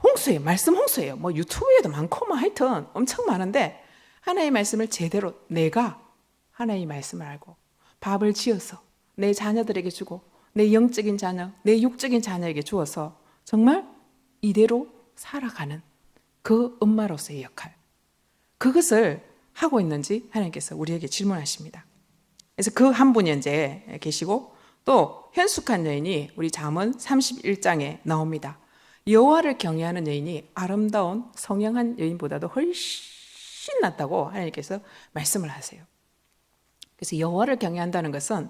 홍수예요. 말씀 홍수예요. 뭐 유튜브에도 많고 뭐 하여튼 엄청 많은데 하나님의 말씀을 제대로 내가 하나님의 말씀을 알고 밥을 지어서 내 자녀들에게 주고 내 영적인 자녀, 내 육적인 자녀에게 주어서 정말 이대로 살아가는 그 엄마로서의 역할, 그것을 하고 있는지 하나님께서 우리에게 질문하십니다. 그래서 그 한 분이 이제 계시고 또 현숙한 여인이 우리 잠언 31장에 나옵니다. 여호와를 경외하는 여인이 아름다운 성형한 여인보다도 훨씬 낫다고 하나님께서 말씀을 하세요. 그래서 여호와를 경외한다는 것은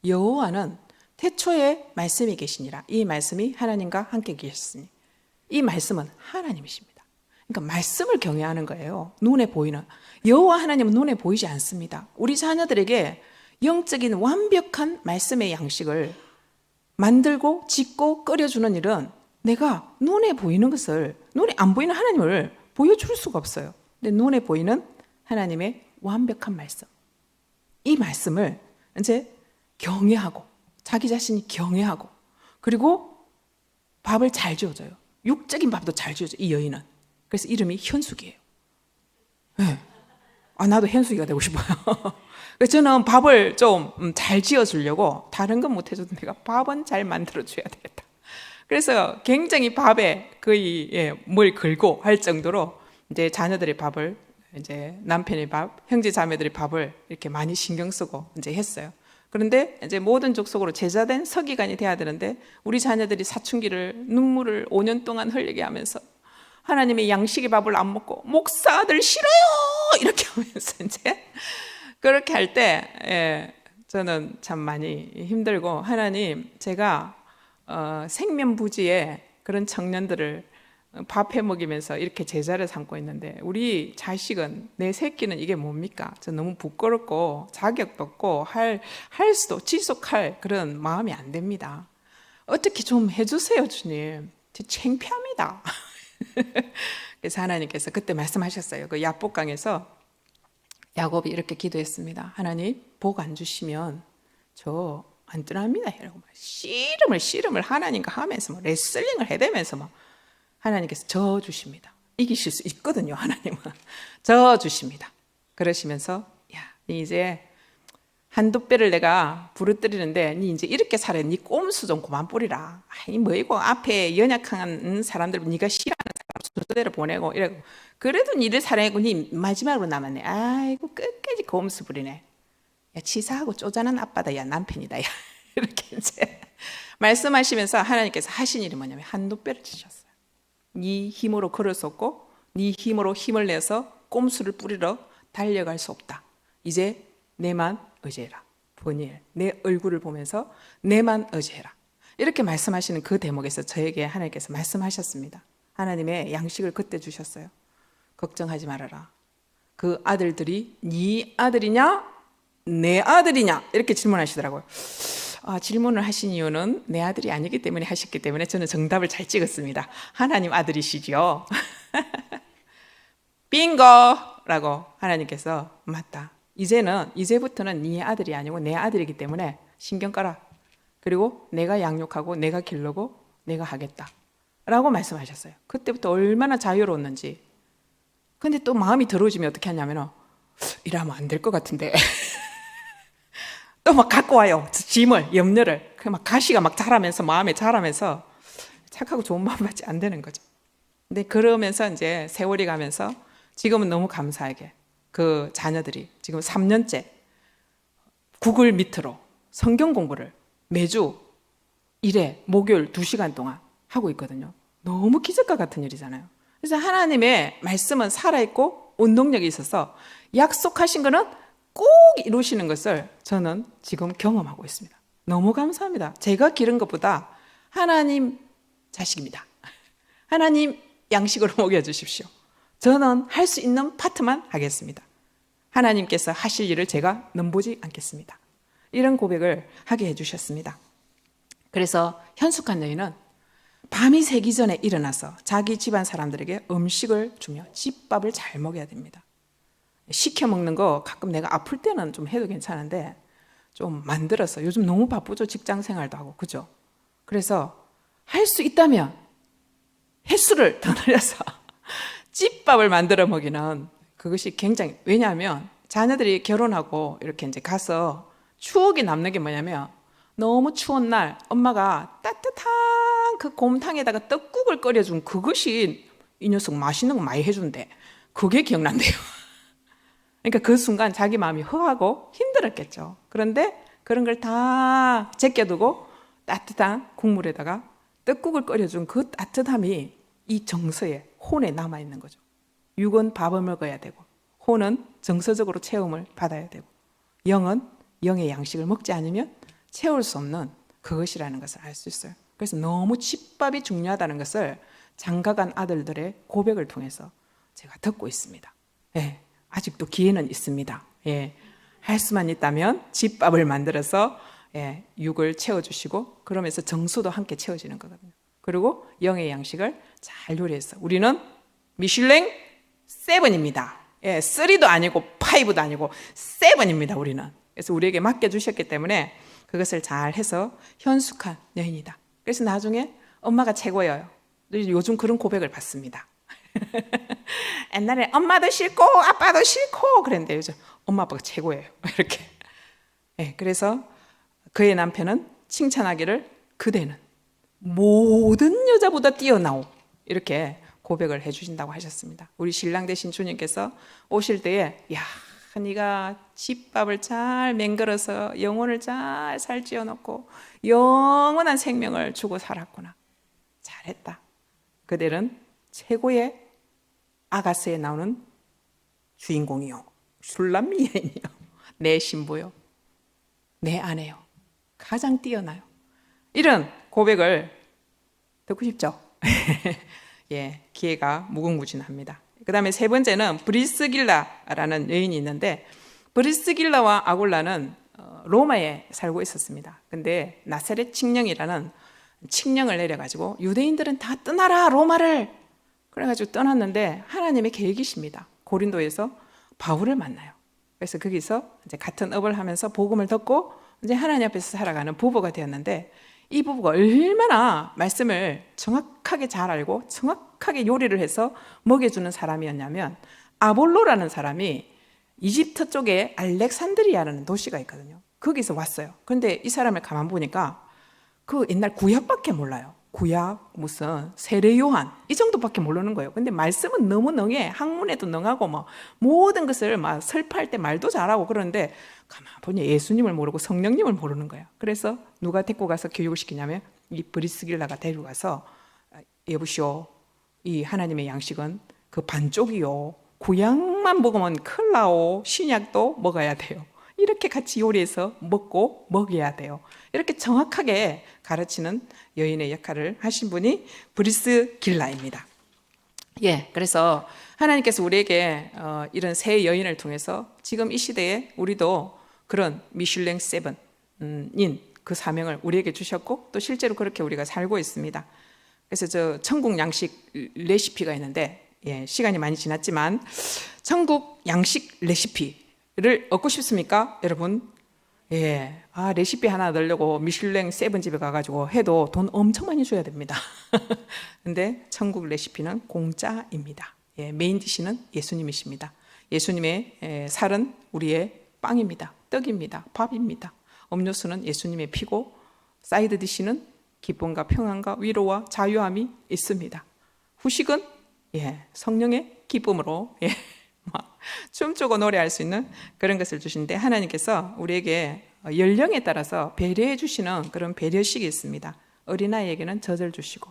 여호와는 태초에 말씀이 계시니라. 이 말씀이 하나님과 함께 계셨으니 이 말씀은 하나님이십니다. 그러니까 말씀을 경외하는 거예요. 눈에 보이는. 여호와 하나님은 눈에 보이지 않습니다. 우리 자녀들에게 영적인 완벽한 말씀의 양식을 만들고 짓고 끓여주는 일은 내가 눈에 보이는 것을, 눈에 안 보이는 하나님을 보여줄 수가 없어요. 근데 눈에 보이는 하나님의 완벽한 말씀, 이 말씀을 이제 경외하고 자기 자신이 경외하고 그리고 밥을 잘 지어줘요. 육적인 밥도 잘 지어줘요. 이 여인은. 그래서 이름이 현숙이에요. 네. 나도 현숙이가 되고 싶어요. 그래서 저는 밥을 좀 잘 지어주려고 다른 건 못해줘도 내가 밥은 잘 만들어줘야 되겠다. 그래서 굉장히 밥에 거의 뭘 걸고 할 정도로 이제 자녀들의 밥을, 이제 남편의 밥, 형제 자매들의 밥을 이렇게 많이 신경 쓰고 이제 했어요. 그런데 이제 모든 족속으로 제자된 서기관이 돼야 되는데 우리 자녀들이 사춘기를 눈물을 5년 동안 흘리게 하면서 하나님의 양식의 밥을 안 먹고 목사들 싫어요 이렇게 하면서 이제 그렇게 할 때 저는 참 많이 힘들고, 하나님, 제가 생면부지에 그런 청년들을 밥해 먹이면서 이렇게 제자를 삼고 있는데 우리 자식은, 내 새끼는 이게 뭡니까? 저 너무 부끄럽고 자격도 없고 할 수도 지속할 그런 마음이 안 됩니다. 어떻게 좀 해주세요, 주님. 창피합니다. 그래서 하나님께서 그때 말씀하셨어요. 그 야복강에서 야곱이 이렇게 기도했습니다. 하나님, 복 안 주시면 저 안 떠납니다. 이러고 씨름을 하나님과 하면서 레슬링을 해대면서 하나님께서 저 주십니다. 이기실 수 있거든요. 하나님은 저 주십니다. 그러시면서 야, 니 이제 한두 배를 내가 부르뜨리는데 니 이제 이렇게 살아. 니 꼼수 좀 그만 뿌리라. 아니 뭐이고 앞에 연약한 사람들 니가 싫어하는 사람 순서대로 보내고 이러고 그래도 니를 사랑하고 니 마지막으로 남았네. 아이고 끝까지 꼼수 부리네. 야, 치사하고 쪼잔한 아빠다. 야, 남편이다. 야. 이렇게 이제 말씀하시면서 하나님께서 하신 일이 뭐냐면 한두 배를 치셨어요. 네 힘으로 걸을 수 없고 네 힘으로 힘을 내서 꼼수를 뿌리러 달려갈 수 없다. 이제 내만 의지해라. 번일, 내 얼굴을 보면서 내만 의지해라. 이렇게 말씀하시는 그 대목에서 저에게 하나님께서 말씀하셨습니다. 하나님의 양식을 그때 주셨어요. 걱정하지 말아라. 그 아들들이 네 아들이냐? 내 아들이냐? 이렇게 질문하시더라고요. 질문을 하신 이유는 내 아들이 아니기 때문에 하셨기 때문에 저는 정답을 잘 찍었습니다. 하나님 아들이시죠. 빙고라고 하나님께서 맞다. 이제부터는 네 아들이 아니고 내 아들이기 때문에 신경 꺼라. 그리고 내가 양육하고 내가 기르고 내가 하겠다. 라고 말씀하셨어요. 그때부터 얼마나 자유로웠는지. 근데 또 마음이 더러워지면 어떻게 하냐면 이러면 안 될 것 같은데. 또 막 갖고 와요. 짐을, 염려를. 막 가시가 막 자라면서, 마음에 자라면서 착하고 좋은 마음밖에 안 되는 거죠. 근데 그러면서 이제 세월이 가면서 지금은 너무 감사하게 그 자녀들이 지금 3년째 구글 미트로 성경 공부를 매주 1회 목요일 2시간 동안 하고 있거든요. 너무 기적과 같은 일이잖아요. 그래서 하나님의 말씀은 살아있고 운동력이 있어서 약속하신 거는 꼭 이루시는 것을 저는 지금 경험하고 있습니다. 너무 감사합니다. 제가 기른 것보다 하나님 자식입니다. 하나님 양식으로 먹여주십시오. 저는 할 수 있는 파트만 하겠습니다. 하나님께서 하실 일을 제가 넘보지 않겠습니다. 이런 고백을 하게 해주셨습니다. 그래서 현숙한 여인은 밤이 새기 전에 일어나서 자기 집안 사람들에게 음식을 주며 집밥을 잘 먹여야 됩니다. 시켜 먹는 거 가끔 내가 아플 때는 좀 해도 괜찮은데 좀 만들어서 요즘 너무 바쁘죠. 직장 생활도 하고 그죠? 그래서 할 수 있다면 횟수를 더 늘려서 집밥을 만들어 먹이는 그것이 굉장히 왜냐하면 자녀들이 결혼하고 이렇게 이제 가서 추억이 남는 게 뭐냐면 너무 추운 날 엄마가 따뜻한 그 곰탕에다가 떡국을 끓여준 그것이 이 녀석 맛있는 거 많이 해준대. 그게 기억난대요. 그러니까 그 순간 자기 마음이 허하고 힘들었겠죠. 그런데 그런 걸 다 제껴두고 따뜻한 국물에다가 떡국을 끓여준 그 따뜻함이 이 정서에 혼에 남아있는 거죠. 육은 밥을 먹어야 되고 혼은 정서적으로 체험을 받아야 되고 영은 영의 양식을 먹지 않으면 채울 수 없는 그것이라는 것을 알 수 있어요. 그래서 너무 집밥이 중요하다는 것을 장가간 아들들의 고백을 통해서 제가 듣고 있습니다. 예, 아직도 기회는 있습니다. 예, 할 수만 있다면 집밥을 만들어서 육을 채워주시고 그러면서 정수도 함께 채워지는 거거든요. 그리고 영의 양식을 잘 요리해서 우리는 미슐랭 7입니다. 3도 아니고 5도 아니고 7입니다. 우리는. 그래서 우리에게 맡겨주셨기 때문에 그것을 잘 해서 현숙한 여인이다. 그래서 나중에 엄마가 최고예요. 요즘 그런 고백을 받습니다. 옛날에 엄마도 싫고 아빠도 싫고 그랬는데 요즘 엄마 아빠가 최고예요. 이렇게. 그래서 그의 남편은 칭찬하기를 그대는 모든 여자보다 뛰어나오 이렇게 고백을 해주신다고 하셨습니다. 우리 신랑 되신 주님께서 오실 때에 야 네가 집밥을 잘 맹글어서 영혼을 잘 살찌워 놓고 영원한 생명을 주고 살았구나. 잘했다. 그대는 최고의 아가스에 나오는 주인공이요. 슐람미 여인이요. 내 신부요. 내 아내요. 가장 뛰어나요. 이런 고백을 듣고 싶죠? 예, 기회가 무궁무진합니다. 그 다음에 세 번째는 브리스길라라는 여인이 있는데 브리스길라와 아굴라는 로마에 살고 있었습니다. 근데 나사렛 칙령이라는 칙령을 내려가지고 유대인들은 다 떠나라 로마를, 그래가지고 떠났는데 하나님의 계획이십니다. 고린도에서 바울을 만나요. 그래서 거기서 이제 같은 업을 하면서 복음을 듣고 이제 하나님 앞에서 살아가는 부부가 되었는데, 이 부부가 얼마나 말씀을 정확하게 잘 알고 정확하게 요리를 해서 먹여주는 사람이었냐면, 아볼로라는 사람이 이집트 쪽에 알렉산드리아라는 도시가 있거든요. 거기서 왔어요. 그런데 이 사람을 가만 보니까 그 옛날 구약밖에 몰라요. 구약, 무슨 세례 요한 이 정도밖에 모르는 거예요. 근데 말씀은 너무 능해. 학문에도 능하고 뭐 모든 것을 막 설파할 때 말도 잘하고, 그러는데 가만 보니 예수님을 모르고 성령님을 모르는 거예요. 그래서 누가 데리고 가서 교육을 시키냐면 이 브리스길라가 데리고 가서, 여보시오, 이 하나님의 양식은 그 반쪽이요, 구약만 먹으면 큰일 나오, 신약도 먹어야 돼요. 이렇게 같이 요리해서 먹고 먹여야 돼요. 이렇게 정확하게 가르치는 여인의 역할을 하신 분이 브리스길라입니다. 예, 그래서 하나님께서 우리에게 이런 세 여인을 통해서 지금 이 시대에 우리도 그런 미슐랭 세븐인 그 사명을 우리에게 주셨고, 또 실제로 그렇게 우리가 살고 있습니다. 그래서 저 천국 양식 레시피가 있는데, 예, 시간이 많이 지났지만 천국 양식 레시피를 얻고 싶습니까, 여러분? 예, 레시피 하나 넣으려고 미슐랭 세븐 집에 가가지고 해도 돈 엄청 많이 줘야 됩니다. 근데 천국 레시피는 공짜입니다. 예, 메인 디시는 예수님이십니다. 예수님의 살은 우리의 빵입니다. 떡입니다. 밥입니다. 음료수는 예수님의 피고, 사이드 디시는 기쁨과 평안과 위로와 자유함이 있습니다. 후식은 성령의 기쁨으로 막 춤추고 노래할 수 있는 그런 것을 주시는데, 하나님께서 우리에게 연령에 따라서 배려해 주시는 그런 배려식이 있습니다. 어린아이에게는 젖을 주시고,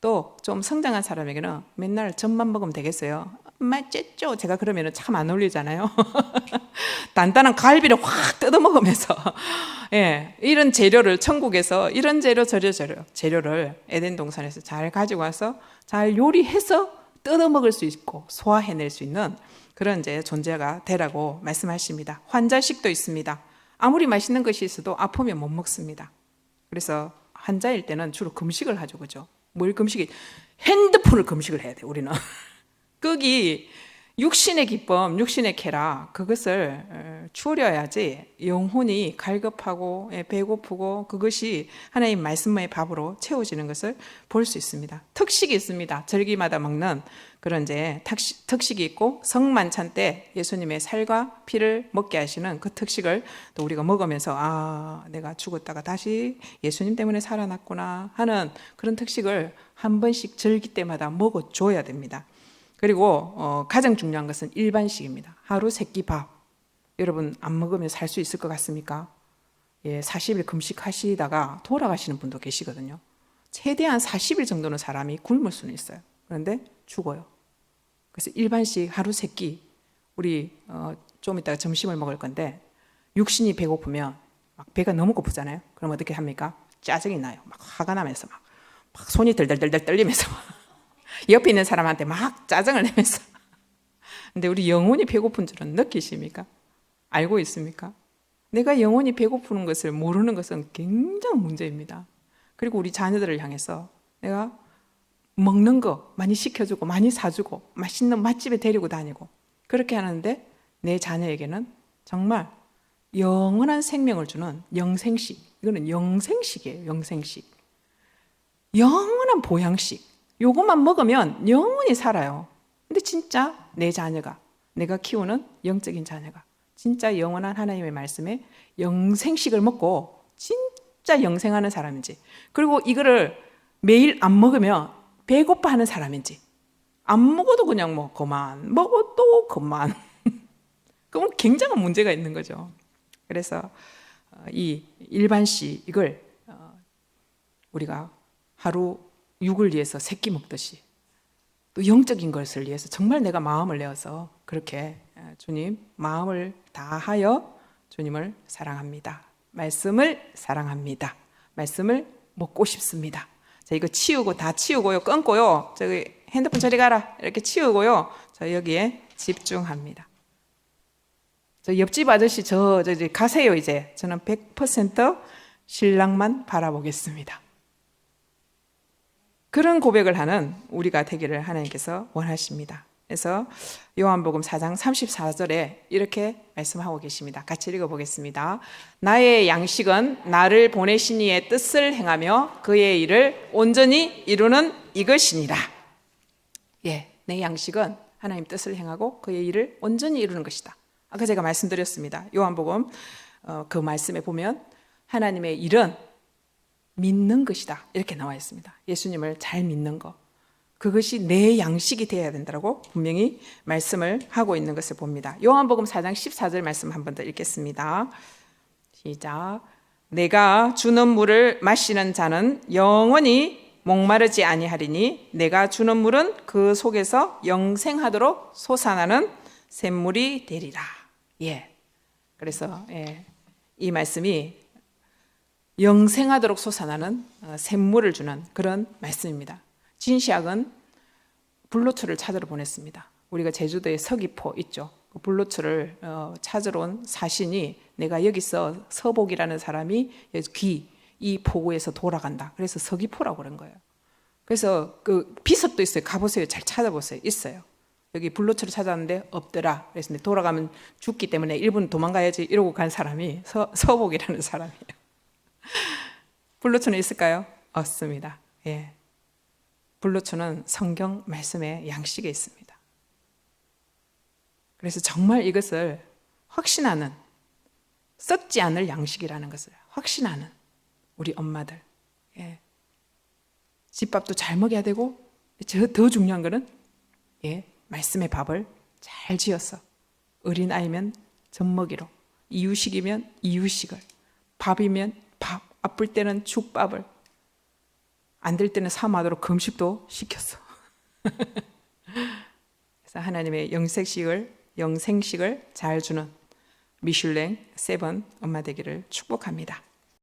또 좀 성장한 사람에게는 맨날 젖만 먹으면 되겠어요? 맛있죠? 제가 그러면 참 안 어울리잖아요. 단단한 갈비를 확 뜯어 먹으면서 이런 재료를 천국에서 이런 재료를 에덴 동산에서 잘 가지고 와서 잘 요리해서 뜯어 먹을 수 있고 소화해낼 수 있는 그런 이제 존재가 되라고 말씀하십니다. 환자식도 있습니다. 아무리 맛있는 것이 있어도 아프면 못 먹습니다. 그래서 환자일 때는 주로 금식을 하죠, 그죠? 뭘 금식이? 핸드폰을 금식을 해야 돼, 우리는. 거기 육신의 기쁨, 육신의 쾌락, 그것을 추려야지 영혼이 갈급하고 배고프고 그것이 하나님 말씀의 밥으로 채워지는 것을 볼 수 있습니다. 특식이 있습니다. 절기마다 먹는 그런 이제 특식이 있고, 성만찬 때 예수님의 살과 피를 먹게 하시는 그 특식을 또 우리가 먹으면서 내가 죽었다가 다시 예수님 때문에 살아났구나 하는 그런 특식을 한 번씩 절기 때마다 먹어줘야 됩니다. 그리고 가장 중요한 것은 일반식입니다. 하루 3끼 밥. 여러분 안 먹으면 살 수 있을 것 같습니까? 40일 금식하시다가 돌아가시는 분도 계시거든요. 최대한 40일 정도는 사람이 굶을 수는 있어요. 그런데 죽어요. 그래서 일반식 하루 3끼, 우리 좀 이따가 점심을 먹을 건데, 육신이 배고프면 막 배가 너무 고프잖아요. 그럼 어떻게 합니까? 짜증이 나요. 막 화가 나면서 막 손이 덜덜덜덜 떨리면서 옆에 있는 사람한테 막 짜증을 내면서. 근데 우리 영혼이 배고픈 줄은 느끼십니까? 알고 있습니까? 내가 영혼이 배고프는 것을 모르는 것은 굉장히 문제입니다. 그리고 우리 자녀들을 향해서 내가 먹는 거 많이 시켜주고 많이 사주고 맛있는 맛집에 데리고 다니고 그렇게 하는데, 내 자녀에게는 정말 영원한 생명을 주는 영생식, 이거는 영생식이에요. 영생식, 영원한 보양식, 요것만 먹으면 영원히 살아요. 근데 진짜 내 자녀가, 내가 키우는 영적인 자녀가 진짜 영원한 하나님의 말씀에 영생식을 먹고 진짜 영생하는 사람인지, 그리고 이거를 매일 안 먹으면 배고파하는 사람인지, 안 먹어도 그냥 뭐 그만, 먹어도 그만 그건 굉장한 문제가 있는 거죠. 그래서 이 일반식, 이걸 우리가 하루 6을 위해서 3끼 먹듯이 또 영적인 것을 위해서 정말 내가 마음을 내어서 그렇게 주님 마음을 다하여 주님을 사랑합니다. 말씀을 사랑합니다. 말씀을 먹고 싶습니다. 자, 이거 치우고, 다 치우고요, 끊고요, 저기 핸드폰 저리 가라 이렇게 치우고요, 저 여기에 집중합니다. 저 옆집 아저씨 저 이제 가세요. 이제 저는 100% 신랑만 바라보겠습니다. 그런 고백을 하는 우리가 되기를 하나님께서 원하십니다. 그래서 요한복음 4장 34절에 이렇게 말씀하고 계십니다. 같이 읽어보겠습니다. 나의 양식은 나를 보내신 이의 뜻을 행하며 그의 일을 온전히 이루는 이것이니라. 예, 내 양식은 하나님 뜻을 행하고 그의 일을 온전히 이루는 것이다. 아까 제가 말씀드렸습니다. 요한복음 그 말씀에 보면 하나님의 일은 믿는 것이다 이렇게 나와 있습니다. 예수님을 잘 믿는 것, 그것이 내 양식이 되어야 된다고 분명히 말씀을 하고 있는 것을 봅니다. 요한복음 4장 14절 말씀 한 번 더 읽겠습니다. 시작. 내가 주는 물을 마시는 자는 영원히 목마르지 아니하리니 내가 주는 물은 그 속에서 영생하도록 솟아나는 샘물이 되리라. 예. 그래서 이 말씀이 영생하도록 솟아나는 샘물을 주는 그런 말씀입니다. 진시학은 불로초를 찾으러 보냈습니다. 우리가 제주도에 서귀포 있죠. 그 불로초를 찾으러 온 사신이 내가 여기서 서복이라는 사람이 이 포구에서 돌아간다. 그래서 서귀포라고 그런 거예요. 그래서 그 비석도 있어요. 가보세요. 잘 찾아보세요. 있어요. 여기 불로초를 찾았는데 없더라. 그래서 돌아가면 죽기 때문에 일본 도망가야지 이러고 간 사람이 서복이라는 사람이에요. 불로초는 있을까요? 없습니다. 예. 불로초는 성경 말씀의 양식에 있습니다. 그래서 정말 이것을 확신하는, 썩지 않을 양식이라는 것을 확신하는 우리 엄마들. 예. 집밥도 잘 먹여야 되고, 더 중요한 거는 말씀의 밥을 잘 지어서 어린아이면 젖먹이로, 이유식이면 이유식을, 밥이면 밥, 아플 때는 죽밥을, 안 될 때는 사마도록 금식도 시켰어. 그래서 하나님의 영생식을 잘 주는 미슐랭 7 엄마 되기를 축복합니다.